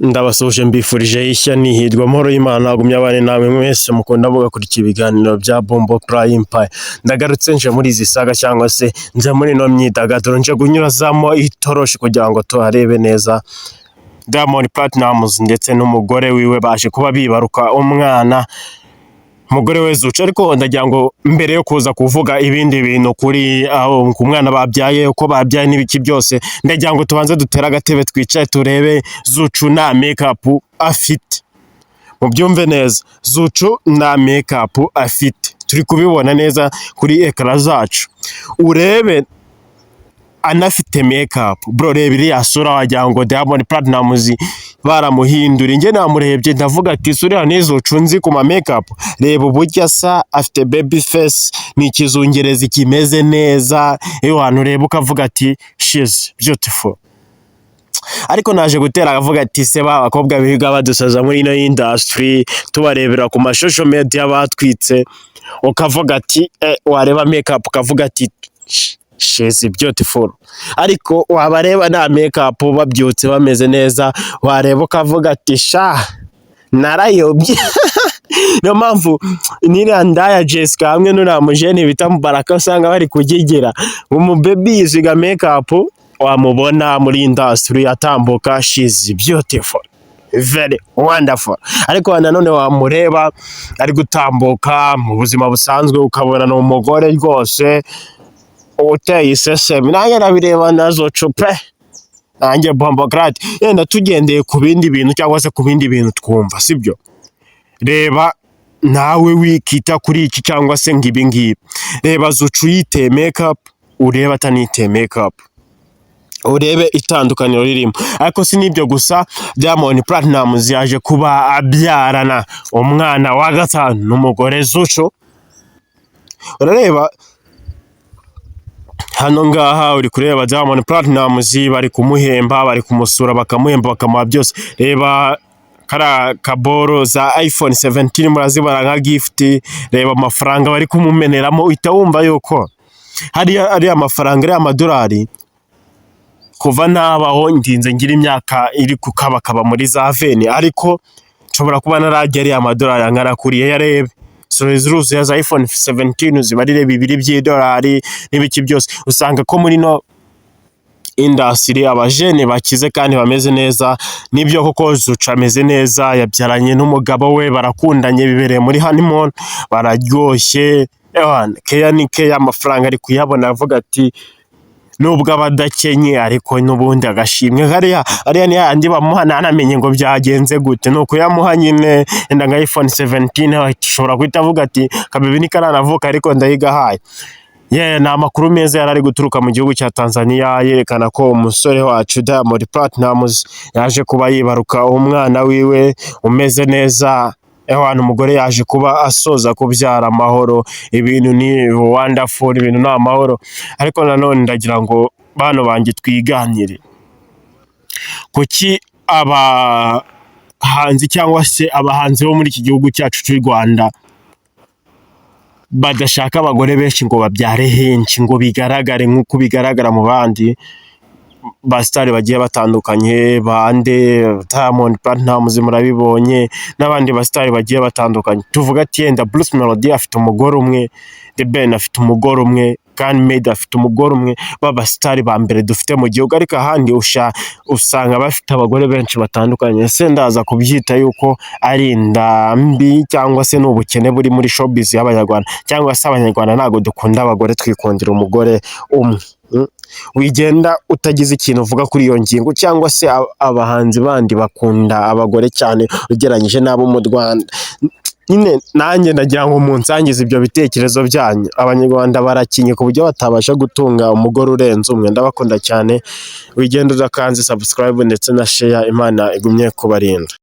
Ndabasuje mbifurije ishya nihirwa amahoro y'Imana agumye abane namwe mwese mukunda mugakurikira ibiganiro bya Bombo Prime Empire. Ndagarutse nje muri izi saga cyangwa se nje muri no myidagaduro nje kunyurazamo itoroshi kugira ngo tuharebe neza. Diamond Platnumz ndetse n'umugore wiwe baje kuba bibaruka umwana, umugore we Zucu. Ariko ndagira ngo mbere yo kuza kuvuga ibindi bintu kuri aho ku mwana babyaye uko babyaye n'ibiki byose, ndagira ngo tubanze dutera agatebe twicaye turebe Zucu na makeup afite. Mubyumve neza, Zucu na makeup afite turi kubibona neza kuri ekara zacu. Urebe anafite makeup bro, reba iriya sura wagira ngo Diamond Platnumz baramuhindura. Inge namurebye ndavuga ati sura ni Zucu nzi ku ma makeup. Reba uburyo asa, afite baby face, ni ikizungerezi kimeze neza. Iyo hantu reba ukavuga ati she's beautiful. Ariko naje gutera akavuga ati se ba bakobwa biga badusaza muri ino industry tubarebera ku mashosho media batwitse, ukavuga ati wareba makeup ukavuga ati she's beautiful. Ariko wabareba na makeup babyutse bameze neza, wareba ukavuga ati sha narayobye. Niyo mpamvu niriya ndaya Jessica hamwe n'uriya mujene bita Mubaraka usanga bari kugigira umubebi yisiga makeup, wamubona muri industry atambuka she's beautiful, very wonderful. Ariko nanone wamureba ari gutambuka mu buzima busanzwe ukabona no umugore rwose uteye isesemi. Nanjye nabireba nazo cupe nanjye bombocrat, yenda tugendeye ku bindi bintu cyangwa se ku bindi bintu twumva, sibyo? Reba nawe wikita kuri iki cyangwa se ngibi ngibi. Reba Zucu yite makeup, ureba atanite makeup, urebe itandukaniro ririmo. Ariko si nibyo gusa, Diamond Platnumz yaje kuba abyarana umwana wa gatanu n'umugore Zucu. Urareba hano ngaha uri kureba Diamond Platnumz bari kumuhemba, bari kumusura bakamuhemba bakamuha byose. Reba kara kaboro za iPhone 17 murazibara nka gift. Reba amafaranga bari kumumeneramo, uhita wumva yuko hari amafaranga ari amadolari kuva nabaho ndinze ngira imyaka iri kukabakaba muri za veni, ariko nshobora kuba narajya ari amadolari angana kuriye. Yarebe so ziruzuye za iPhone 17 zibarire bibiri by'idolari n'ibiki byose. Usanga ko muri no industry abajene bakize kandi bameze neza. Nibyo koko Zucu ameze neza, yabyaranye n'umugabo we, barakundanye, bibereye muri honeymoon, bararyoshye. Keya ni keya, amafaranga ari kuyabona avuga ati nubwo abadakenye ariko n'ubundi agashimwe hariya ni yandi bamuha nanamenye ngo byagenze gute. Nuko yamuha nyine enda nka iPhone 17 ashobora guhita avuga ati kabibi ni karanavuka ariko ndayigahaye. Ni amakuru meza yari ari guturuka mu gihugu cya Tanzania yerekana ko umusore wacu Diamond Platnumz yaje kuba yibaruka umwana wiwe umeze neza. Umugore yaje kuba asoza kubyara amahoro. Ibintu ni wonderful, ibintu ni amahoro. Ariko nanone ndagira ngo bano banjye twiganire kuki abahanzi cyangwa se abahanzi bo muri iki gihugu cyacu cy'u Rwanda badashaka abagore benshi ngo babyare henshi ngo bigaragare nk'uko bigaragara mu bandi basitari bagiye batandukanye. Bande Diamond Platnumz murabibonye n'abandi basitari bagiye batandukanye. Tuvuga ati yenda Bruce Melody afite umugore umwe, The Ben afite umugore umwe, Khan Made afite umugore umwe, b'abasitari ba mbere dufite mu gihugu. Ariko ahandi usanga bafite abagore benshi batandukanye. Ese ndaza kubyita yuko ari indambi cyangwa se n'ubukene buri muri showbiz y'Abanyarwanda, cyangwa se Abanyarwanda ntago dukunda abagore, twikundira umugore umwe. Wigenda utagize ikintu uvuga kuri iyo ngingo, cyangwa se abahanzi bandi bakunda abagore cyane ugereranyije n'abo mu Rwanda. Nyine nanjye ndagira ngo munsangize ibyo bitekerezo byanyu. Abanyarwanda barakinye ku buryo batabasha gutunga umugore urenze umwe. Ndabakunda cyane. Wigenda udakanze subscribe ndetse na share. Imana igumye kubarinda.